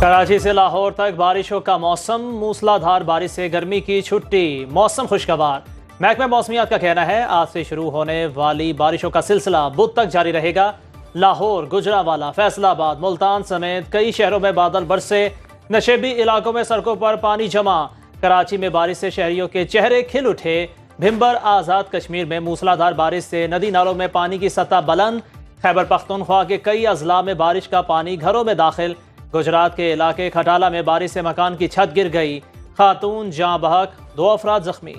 कराची से लाहौर तक बारिशों का मौसम, मूसलाधार बारिश से गर्मी की छुट्टी, मौसम खुशगवार। महकमा मौसमियात का कहना है आज से शुरू होने वाली बारिशों का सिलसिला बुध तक जारी रहेगा। लाहौर, गुजरांवाला, फैसलाबाद, मुल्तान समेत कई शहरों में बादल बरसे, नशेबी इलाकों में सड़कों पर पानी जमा। कराची में बारिश से शहरियों के चेहरे खिल उठे। भिम्बर आज़ाद कश्मीर में मूसलाधार बारिश से नदी नालों में पानी की सतह बुलंद। खैबर पख्तूनख्वा के कई अजला में बारिश का पानी घरों में दाखिल। गुजरात के इलाके खटाला में बारिश से मकान की छत गिर गई, खातून जाँ बहक, 2 अफराद जख्मी।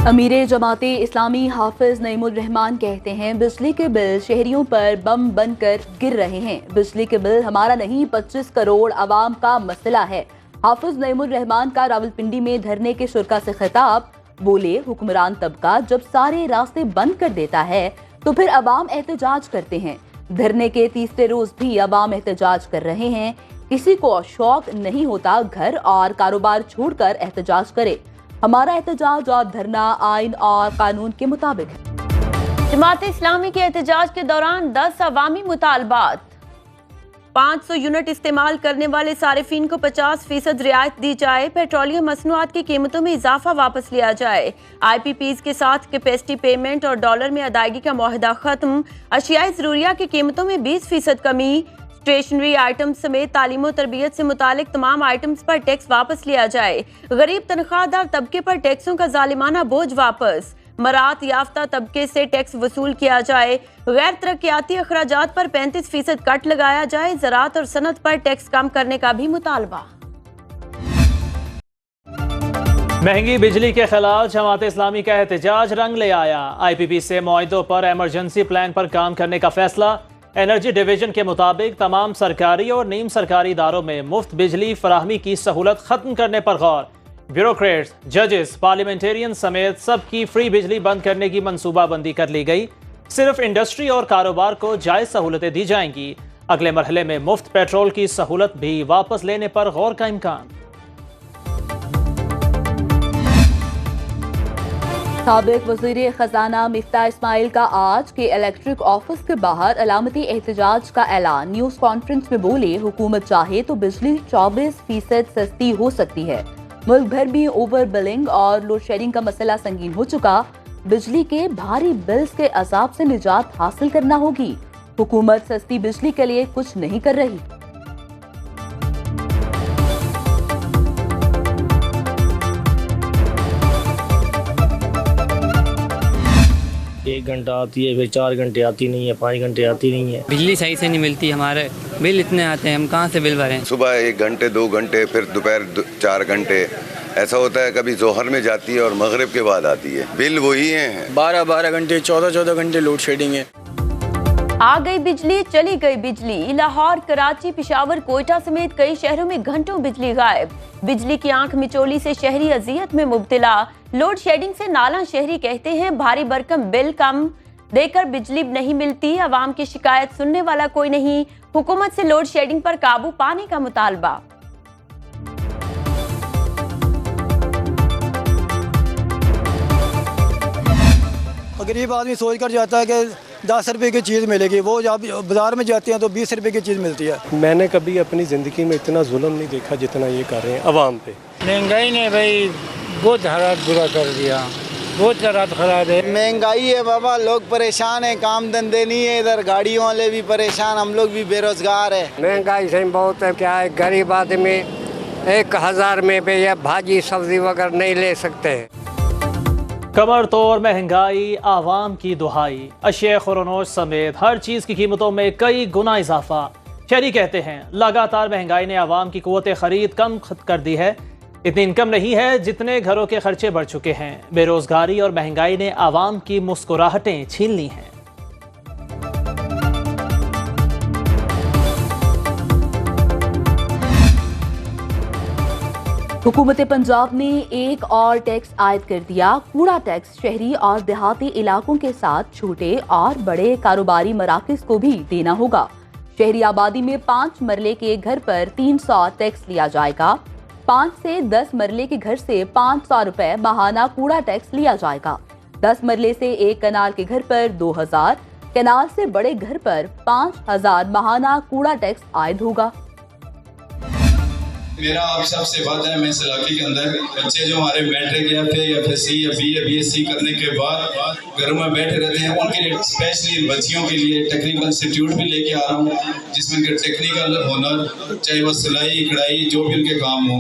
अमीर जमाते इस्लामी हाफिज नईमुर रहमान कहते हैं बिजली के बिल शहरियों पर बम बनकर गिर रहे हैं। बिजली के बिल हमारा नहीं, 25 करोड़ आवाम का मसला है। हाफिज नईमुर रहमान का रावलपिंडी में धरने के शुरका से खिताब। बोले, हुक्मरान तबका जब सारे रास्ते बंद कर देता है तो फिर अवाम एहतजाज करते हैं। धरने के तीसरे रोज भी अवाम एहतजाज कर रहे हैं। किसी को शौक नहीं होता घर और कारोबार छोड़कर एहतजाज करे। हमारा एहतजाज और धरना आइन और कानून के मुताबिक है। जमात इस्लामी के एहतजाज के दौरान 10 अवामी मुतालबात। 500 यूनिट इस्तेमाल करने वाले सारिफीन को 50% रियायत दी जाए। पेट्रोलियम मसनूआत की कीमतों में इजाफा वापस लिया जाए। IPPs के साथ कैपेसिटी पेमेंट और डॉलर में अदायगी का मुआहदा खत्म। अशियाई जरूरिया की कीमतों में 20% कमी। स्टेशनरी आइटम समेत तालीम और तरबियत से मुतालिक तमाम आइटम्स पर टैक्स वापस लिया जाए। गरीब तनख्वाहदार तबके पर टैक्सों का जालिमाना बोझ वापस। मरात याफ्ता तबके से टैक्स वसूल किया जाए। गैर तरक्याती अखराजात पर 35% कट लगाया जाए। ज़राअत और सनत पर टैक्स कम करने का भी मुतालबा। महंगी बिजली के खिलाफ जमात इस्लामी का एहतजाज रंग ले आया। IPP से मुआहदों पर एमरजेंसी प्लान पर काम करने का फैसला। एनर्जी डिवीजन के मुताबिक तमाम सरकारी और नीम सरकारी इदारों में मुफ्त बिजली फराहमी की सहूलत खत्म करने पर गौर। ब्यूरोक्रेट्स, जजेस, पार्लियामेंटेरियन समेत सबकी फ्री बिजली बंद करने की मंसूबाबंदी कर ली गई। सिर्फ इंडस्ट्री और कारोबार को जायज सहूलतें दी जाएंगी। अगले मरहले में मुफ्त पेट्रोल की सहूलत भी वापस लेने पर गौर का इम्कान। साबिक वज़ीर खजाना मिफ्ता इस्माइल का आज के इलेक्ट्रिक ऑफिस के बाहर अलामती एहतजाज का ऐलान। न्यूज कॉन्फ्रेंस में बोले, हुकूमत चाहे तो बिजली 24% सस्ती हो सकती है। मुल्क भर में ओवर बिलिंग और लोड शेडिंग का मसला संगीन हो चुका। बिजली के भारी बिल्स के अजाब से निजात हासिल करना होगी। हुकूमत सस्ती बिजली के लिए कुछ नहीं कर रही। 1 घंटा आती है, फिर 4 घंटे आती नहीं है, 5 घंटे आती नहीं है। बिजली सही से नहीं मिलती, हमारे बिल इतने आते हैं, हम कहाँ से बिल भरें। सुबह 1 घंटे 2 घंटे, फिर दोपहर 4 घंटे ऐसा होता है। कभी जोहर में जाती है और मगरिब के बाद आती है। बिल वही है, 12-12 घंटे 14-14 घंटे लोड शेडिंग है। आ गई बिजली, चली गई बिजली। लाहौर, कराची, पेशावर, कोयटा समेत कई शहरों में घंटों बिजली गायब। बिजली की आंख मिचोली से शहरी अजियत में मुब्तला। लोड शेडिंग से नाला शहरी कहते हैं भारी भरकम बिल कम देकर बिजली नहीं मिलती। आवाम की शिकायत सुनने वाला कोई नहीं। हुकूमत से लोड शेडिंग पर काबू पाने का मुतालबा। गरीब आदमी सोच कर जाता है कि 10 रुपए की चीज़ मिलेगी, वो जब बाजार में जाते हैं तो 20 रुपए की चीज़ मिलती है। मैंने कभी अपनी ज़िंदगी में इतना जुल्म नहीं देखा जितना ये कर रहे हैं अवाम पे। महंगाई ने भाई बहुत हालात बुरा कर दिया, बहुत हालात खराब है। महंगाई है बाबा, लोग परेशान हैं, काम धंधे नहीं है, इधर गाड़ियों वाले भी परेशान, हम लोग भी बेरोजगार है। महंगाई से बहुत है, क्या है, गरीब आदमी 1000 में भी या भाजी सब्जी वगैरह नहीं ले सकते। कमर तोड़ महंगाई, आवाम की दुहाई। अशिया खुरनोश समेत हर चीज़ की कीमतों में कई गुना इजाफा। शहरी कहते हैं लगातार महंगाई ने आवाम की कुव्वत खरीद कम कर दी है। इतनी इनकम नहीं है जितने घरों के खर्चे बढ़ चुके हैं। बेरोजगारी और महंगाई ने आवाम की मुस्कुराहटें छीन ली हैं। हुकूमत पंजाब ने एक और टैक्स आयद कर दिया। कूड़ा टैक्स शहरी और देहाती इलाकों के साथ छोटे और बड़े कारोबारी मराकज़ को भी देना होगा। शहरी आबादी में 5 मरले के घर पर 300 टैक्स लिया जाएगा। 5 से 10 मरले के घर से 500 रुपए माहाना कूड़ा टैक्स लिया जाएगा। 10 मरले से एक कनाल के घर पर 2000, कनाल से बड़े घर पर 5000 माहाना कूड़ा टैक्स आयद होगा। मेरा आप सबसे बात है, मैं इस इलाके के अंदर बच्चे जो हमारे मैट्रिक या फिर FSC या BA BSc करने के बाद घरों में बैठे रहते हैं, उनके लिए स्पेशली बच्चियों के लिए टेक्निकल इंस्टीट्यूट भी लेके आ रहा हूँ, जिसमें कि टेक्निकल हुनर, चाहे वो सिलाई कढ़ाई जो भी उनके काम हो।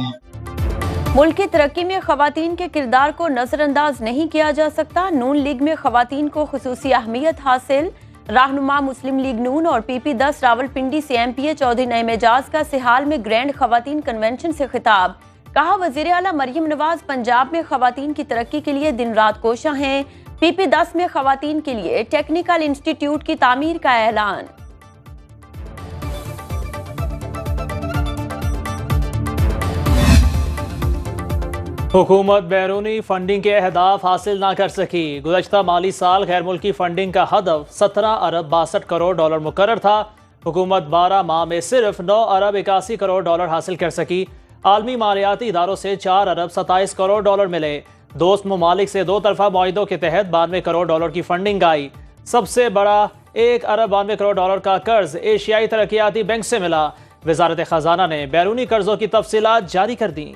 मुल्क की तरक्की में खवातीन के किरदार को नजरअंदाज नहीं किया जा सकता। नून लीग में खवातीन को खुसूसी अहमियत हासिल। रहनुमा मुस्लिम लीग नून और PP10 रावलपिंडी से MPA चौधरी नईम एजाज का सिहाल में ग्रैंड खवातीन कन्वेंशन से खिताब। कहा, वजीर आला मरियम नवाज पंजाब में खवातीन की तरक्की के लिए दिन रात कोशां हैं। PP10 में खवातीन के लिए टेक्निकल इंस्टीट्यूट की तामीर का ऐलान। हुकूमत बैरूनी फंडिंग के अहदाफ हासिल ना कर सकी। गुज़श्ता माली साल गैर मुल्की फंडिंग का हदफ 17 अरब 62 करोड़ डॉलर मुकर्रर था। हुकूमत 12 माह में सिर्फ 9 अरब 81 करोड़ डॉलर हासिल कर सकी। आलमी मालियाती इदारों से 4 अरब 27 करोड़ डॉलर मिले। दोस्त ममालिक से 2 तरफा मुआहिदों के तहत 92 करोड़ डॉलर की फंडिंग आई। सबसे बड़ा 1 अरब 92 करोड़ डॉलर का कर्ज एशियाई तरक्याती बैंक से मिला। वजारत खजाना ने बैरूनी कर्जों की तफसीलात जारी कर दी।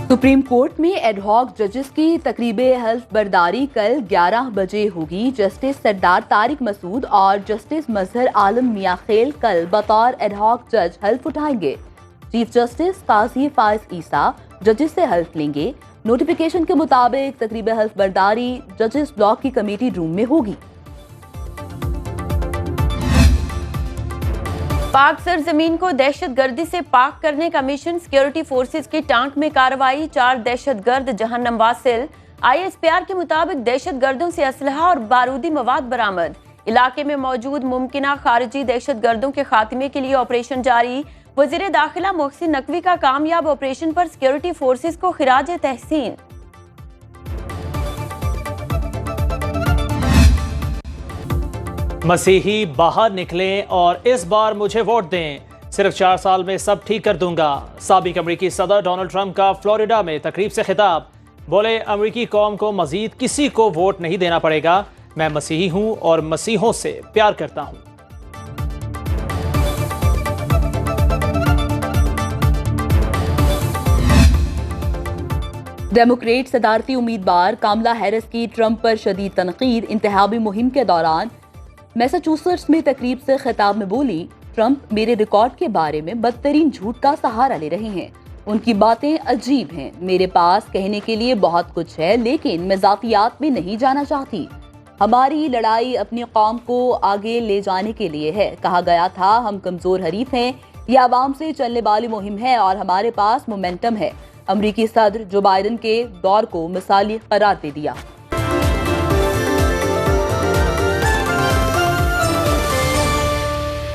सुप्रीम कोर्ट में एडहॉक जजेस की तकरीबे हल्फ बर्दारी कल 11 बजे होगी। जस्टिस सरदार तारिक मसूद और जस्टिस मजहर आलम मियां खेल कल बतौर एडहॉक जज हल्फ उठाएंगे। चीफ जस्टिस काजी फाइज ईसा जजेस से हल्फ लेंगे। नोटिफिकेशन के मुताबिक तकरीबे हल्फ बर्दारी जजेस ब्लॉक की कमेटी रूम में होगी। पाक सरजमीन को दहशतगर्दी से पाक करने का मिशन। सिक्योरिटी फोर्सेस की टांक में कार्रवाई। 4 दहशतगर्द जहन्नम वासिल। ISPR के मुताबिक दहशतगर्दों से असलहा और बारूदी मवाद बरामद। इलाके में मौजूद मुमकिना खारिजी दहशतगर्दों के खात्मे के लिए ऑपरेशन जारी। वजीर दाखिला मोहसिन नकवी का कामयाब ऑपरेशन पर सिक्योरिटी फोर्सेस को खिराज तहसीन। मसीही बाहर निकलें और इस बार मुझे वोट दें। सिर्फ 4 साल में सब ठीक कर दूंगा। साबिक अमरीकी सदर डोनाल्ड ट्रंप का फ्लोरिडा में तकरीब से खिताब। बोले, अमरीकी कौम को मजीद किसी को वोट नहीं देना पड़ेगा। मैं मसीही हूं और मसीहों से प्यार करता हूं। डेमोक्रेट सदारती उम्मीदवार कामला हैरिस की ट्रंप पर शदीद तनकीद। इंतखाबी मुहिम के दौरान मैसाचुसेट्स में तकरीब से खिताब में बोली, ट्रंप मेरे रिकॉर्ड के बारे में बदतरीन झूठ का सहारा ले रहे हैं। उनकी बातें अजीब हैं। मेरे पास कहने के लिए बहुत कुछ है, लेकिन मैं ज़ातियात में नहीं जाना चाहती। हमारी लड़ाई अपनी कौम को आगे ले जाने के लिए है। कहा गया था, हम कमजोर हरीफ हैं। यह आवाम से चलने वाली मुहिम है और हमारे पास मोमेंटम है। अमरीकी सदर जो बाइडेन के दौर को मिसाली करार दे दिया।